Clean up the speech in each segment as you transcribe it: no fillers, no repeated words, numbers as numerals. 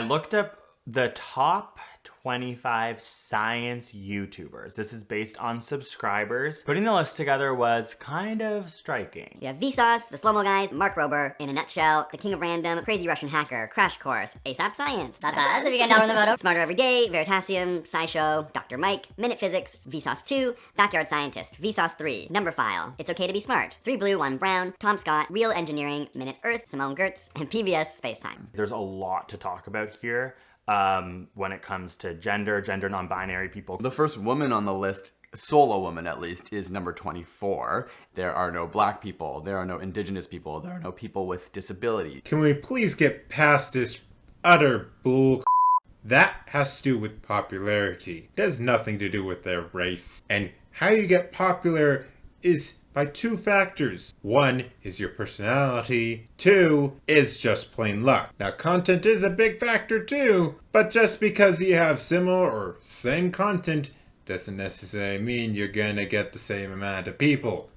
looked up the top 25 science YouTubers. This is based on subscribers. Putting the list together was kind of striking. You have Vsauce, the Slow-Mo Guys, Mark Rober, In a Nutshell, The King of Random, Crazy Russian Hacker, Crash Course, AsapScience, That's if you get down in the photo. Smarter Every Day, Veritasium, SciShow, Dr. Mike, Minute Physics, Vsauce 2, Backyard Scientist, Vsauce 3, Numberphile, It's Okay to Be Smart, 3 Blue, 1 Brown, Tom Scott, Real Engineering, Minute Earth, Simone Gertz, and PBS Spacetime. There's a lot to talk about here. When it comes to gender non-binary people. The first woman on the list, solo woman at least, is number 24. There are no black people, there are no indigenous people, there are no people with disability. Can we please get past this utter bull? That has to do with popularity. It has nothing to do with their race. And how you get popular is by 2 factors. 1 is your personality. 2 is just plain luck. Now, content is a big factor too, but just because you have similar or same content doesn't necessarily mean you're gonna get the same amount of people.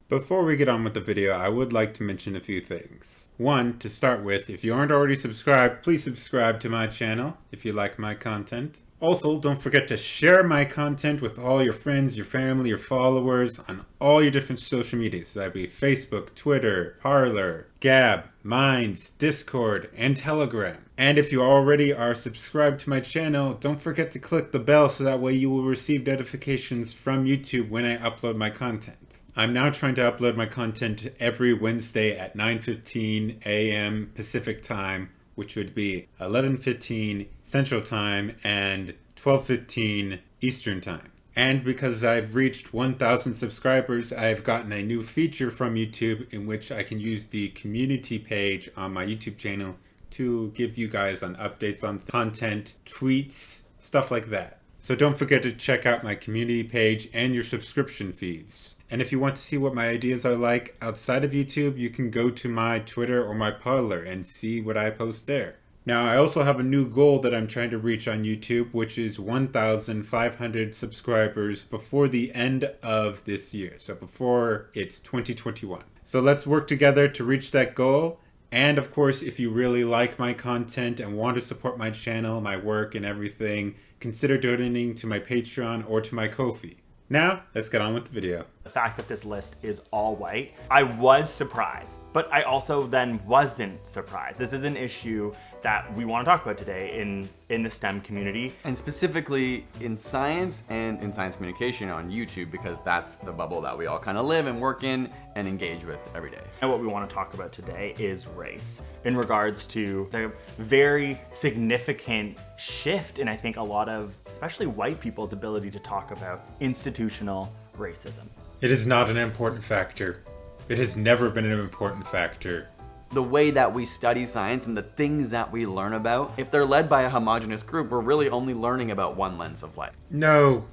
Before we get on with the video, I would like to mention a few things. 1, to start with, if you aren't already subscribed, please subscribe to my channel if you like my content. Also, don't forget to share my content with all your friends, your family, your followers on all your different social medias. So that'd be Facebook, Twitter, Parler, Gab, Minds, Discord, and Telegram. And if you already are subscribed to my channel, don't forget to click the bell so that way you will receive notifications from YouTube when I upload my content. I'm now trying to upload my content every Wednesday at 9:15 a.m. Pacific time, which would be 11:15 Central Time and 12:15 Eastern Time. And because I've reached 1,000 subscribers, I've gotten a new feature from YouTube in which I can use the community page on my YouTube channel to give you guys on updates on content, tweets, stuff like that. So don't forget to check out my community page and your subscription feeds. And if you want to see what my ideas are like outside of YouTube, you can go to my Twitter or my Parler and see what I post there. Now, I also have a new goal that I'm trying to reach on YouTube, which is 1,500 subscribers before the end of this year. So before it's 2021. So let's work together to reach that goal. And of course, if you really like my content and want to support my channel, my work, and everything, consider donating to my Patreon or to my Ko-fi. Now, let's get on with the video. The fact that this list is all white, I was surprised, but I also then wasn't surprised. This is an issue that we want to talk about today in the STEM community. And specifically in science and in science communication on YouTube, because that's the bubble that we all kind of live and work in and engage with every day. And what we want to talk about today is race in regards to the very significant shift in, I think, a lot of, especially white people's ability to talk about institutional racism. It is not an important factor. It has never been an important factor. The way that we study science and the things that we learn about, if they're led by a homogenous group, we're really only learning about one lens of light. No,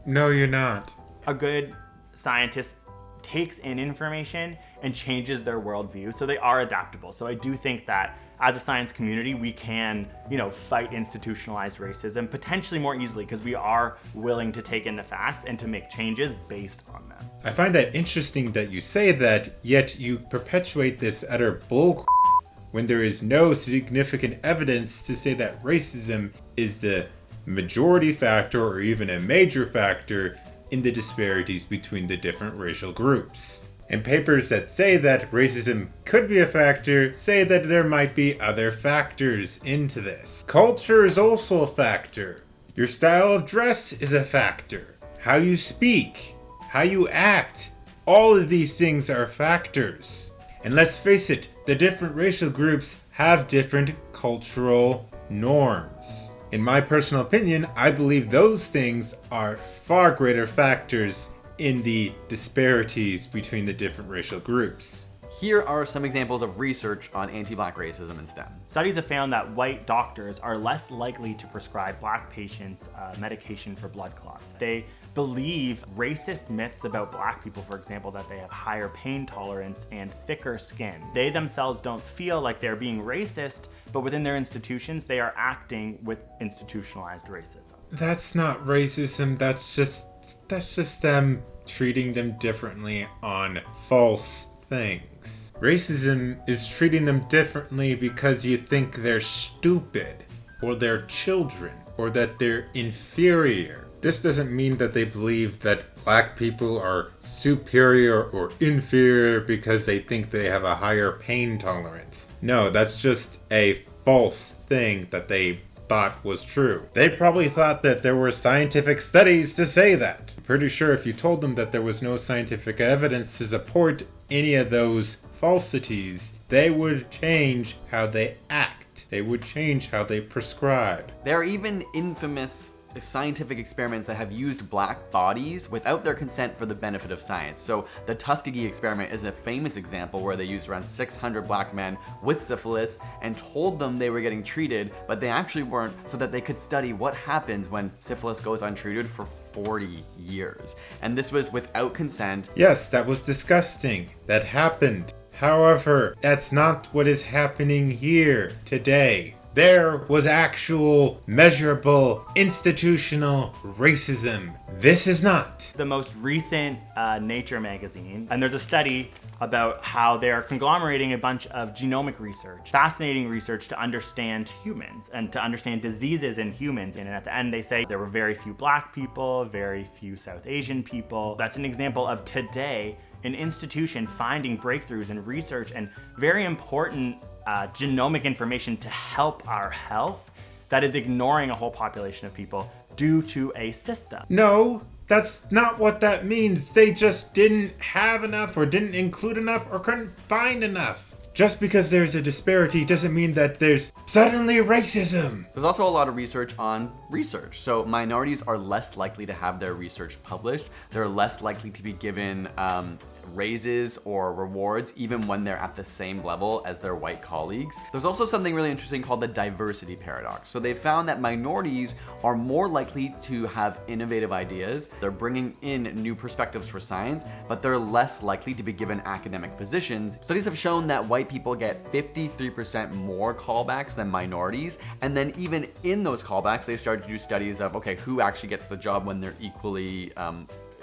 you're not. A good scientist takes in information and changes their worldview, so they are adaptable. So I do think that as a science community, we can, fight institutionalized racism potentially more easily because we are willing to take in the facts and to make changes based on them. I find that interesting that you say that, yet you perpetuate this utter bull when there is no significant evidence to say that racism is the majority factor or even a major factor in the disparities between the different racial groups. And papers that say that racism could be a factor say that there might be other factors into this. Culture is also a factor. Your style of dress is a factor. How you speak, how you act, all of these things are factors. And let's face it, the different racial groups have different cultural norms. In my personal opinion, I believe those things are far greater factors in the disparities between the different racial groups. Here are some examples of research on anti-Black racism in STEM. Studies have found that white doctors are less likely to prescribe Black patients medication for blood clots. They believe racist myths about Black people, for example, that they have higher pain tolerance and thicker skin. They themselves don't feel like they're being racist, but within their institutions, they are acting with institutionalized racism. That's not racism, that's just them treating them differently on false things. Racism is treating them differently because you think they're stupid, or they're children, or that they're inferior. This doesn't mean that they believe that black people are superior or inferior because they think they have a higher pain tolerance. No, that's just a false thing that they thought was true. They probably thought that there were scientific studies to say that. I'm pretty sure if you told them that there was no scientific evidence to support any of those falsities, they would change how they act. They would change how they prescribe. There are even infamous scientific experiments that have used black bodies without their consent for the benefit of science. So the Tuskegee experiment is a famous example where they used around 600 black men with syphilis and told them they were getting treated, but they actually weren't, so that they could study what happens when syphilis goes untreated for 40 years. And this was without consent. Yes, that was disgusting. That happened. However, that's not what is happening here today. There was actual, measurable, institutional racism. This is not. The most recent Nature magazine, and there's a study about how they're conglomerating a bunch of genomic research, fascinating research to understand humans and to understand diseases in humans. And at the end, they say there were very few black people, very few South Asian people. That's an example of today an institution finding breakthroughs in research and very important genomic information to help our health that is ignoring a whole population of people due to a system. No, that's not what that means. They just didn't have enough or didn't include enough or couldn't find enough. Just because there's a disparity doesn't mean that there's suddenly racism. There's also a lot of research on research. So minorities are less likely to have their research published. They're less likely to be given raises or rewards even when they're at the same level as their white colleagues. There's also something really interesting called the diversity paradox. So they found that minorities are more likely to have innovative ideas. They're bringing in new perspectives for science, but they're less likely to be given academic positions. Studies have shown that white people get 53% more callbacks than minorities. And then even in those callbacks, they started to do studies of, okay, who actually gets the job when they're equally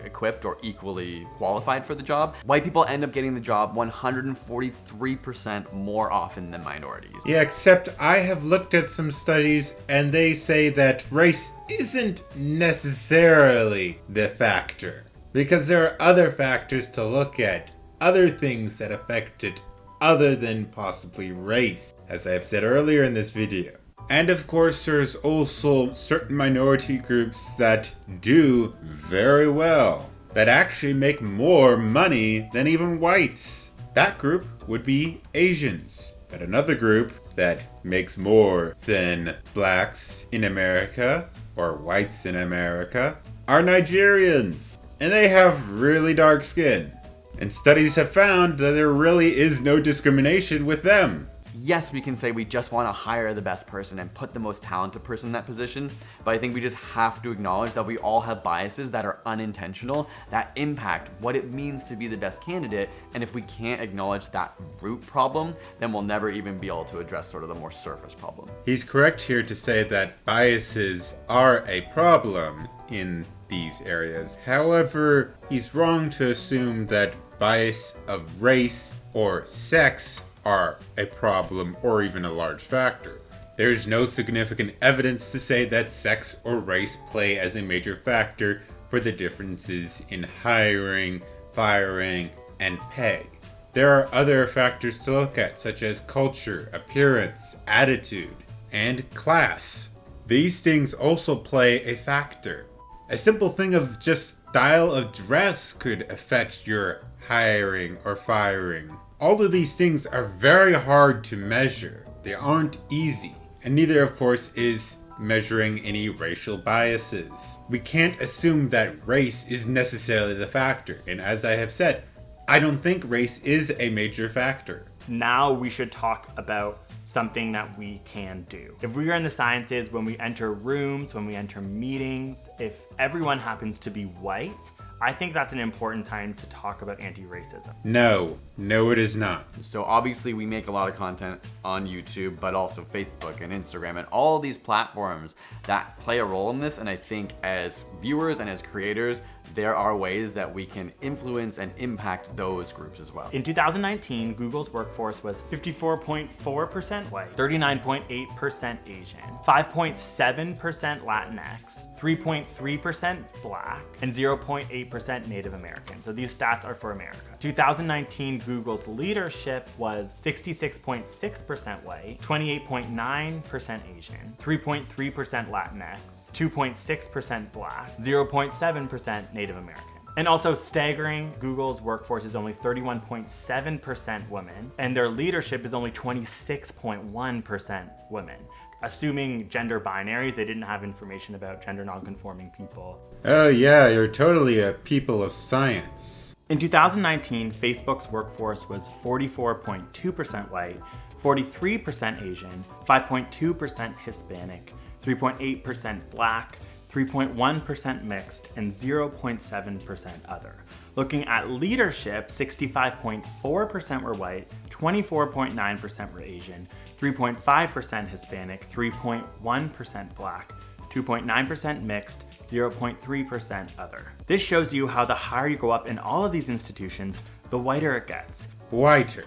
equipped or equally qualified for the job. White people end up getting the job 143% more often than minorities. Yeah, except I have looked at some studies and they say that race isn't necessarily the factor, because there are other factors to look at, other things that affect it other than possibly race, as I have said earlier in this video. And of course, there's also certain minority groups that do very well, that actually make more money than even whites. That group would be Asians. But another group that makes more than blacks in America or whites in America are Nigerians. And they have really dark skin. And studies have found that there really is no discrimination with them. Yes, we can say we just want to hire the best person and put the most talented person in that position, but I think we just have to acknowledge that we all have biases that are unintentional, that impact what it means to be the best candidate, and if we can't acknowledge that root problem, then we'll never even be able to address sort of the more surface problem. He's correct here to say that biases are a problem in these areas. However, he's wrong to assume that bias of race or sex are a problem or even a large factor. There is no significant evidence to say that sex or race play as a major factor for the differences in hiring, firing, and pay. There are other factors to look at, such as culture, appearance, attitude, and class. These things also play a factor. A simple thing of just style of dress could affect your hiring or firing. All of these things are very hard to measure. They aren't easy. And neither, of course, is measuring any racial biases. We can't assume that race is necessarily the factor. And as I have said, I don't think race is a major factor. Now we should talk about something that we can do. If we are in the sciences, when we enter rooms, when we enter meetings, if everyone happens to be white, I think that's an important time to talk about anti-racism. No, it is not. So obviously we make a lot of content on YouTube, but also Facebook and Instagram and all these platforms that play a role in this. And I think as viewers and as creators, there are ways that we can influence and impact those groups as well. In 2019, Google's workforce was 54.4% white, 39.8% Asian, 5.7% Latinx, 3.3% Black, and 0.8% Native American. So these stats are for America. 2019, Google's leadership was 66.6% white, 28.9% Asian, 3.3% Latinx, 2.6% Black, 0.7% Native American. And also staggering, Google's workforce is only 31.7% women, and their leadership is only 26.1% women. Assuming gender binaries, they didn't have information about gender nonconforming people. Oh yeah, you're totally a people of science. In 2019, Facebook's workforce was 44.2% white, 43% Asian, 5.2% Hispanic, 3.8% Black, 3.1% mixed, and 0.7% other. Looking at leadership, 65.4% were white, 24.9% were Asian, 3.5% Hispanic, 3.1% Black, 2.9% mixed, 0.3% other. This shows you how the higher you go up in all of these institutions, the whiter it gets. Whiter.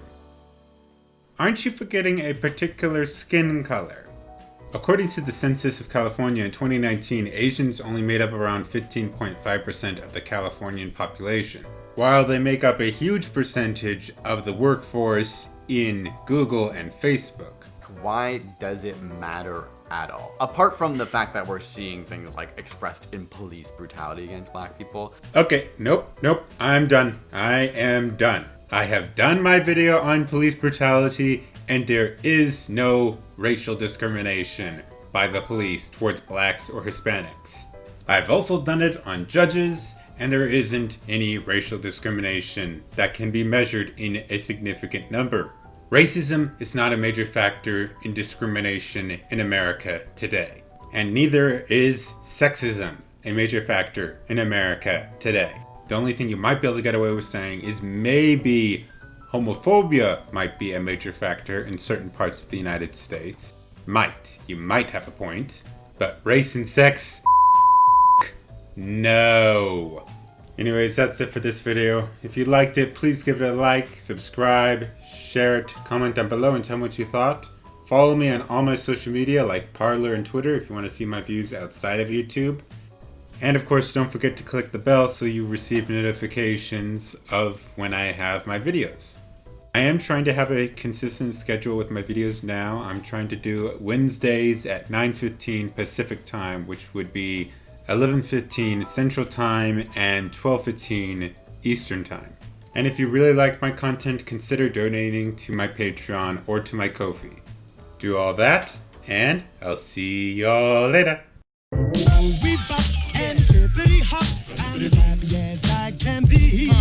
Aren't you forgetting a particular skin color? According to the Census of California in 2019, Asians only made up around 15.5% of the Californian population, while they make up a huge percentage of the workforce in Google and Facebook. Why does it matter at all? Apart from the fact that we're seeing things like expressed in police brutality against Black people. Okay, nope, I'm done. I am done. I have done my video on police brutality, and there is no racial discrimination by the police towards Blacks or Hispanics. I've also done it on judges, and there isn't any racial discrimination that can be measured in a significant number. Racism is not a major factor in discrimination in America today, and neither is sexism a major factor in America today. The only thing you might be able to get away with saying is maybe homophobia might be a major factor in certain parts of the United States. You might have a point, but race and sex, no. Anyways, that's it for this video. If you liked it, please give it a like, subscribe, share it, comment down below and tell me what you thought. Follow me on all my social media like Parler and Twitter if you want to see my views outside of YouTube. And of course, don't forget to click the bell so you receive notifications of when I have my videos. I am trying to have a consistent schedule with my videos now. I'm trying to do Wednesdays at 9:15 Pacific time, which would be 11:15 Central Time and 12:15 Eastern Time. And if you really like my content, consider donating to my Patreon or to my Ko-fi. Do all that, and I'll see y'all later. We bop and hippity hop, as happy as I can be.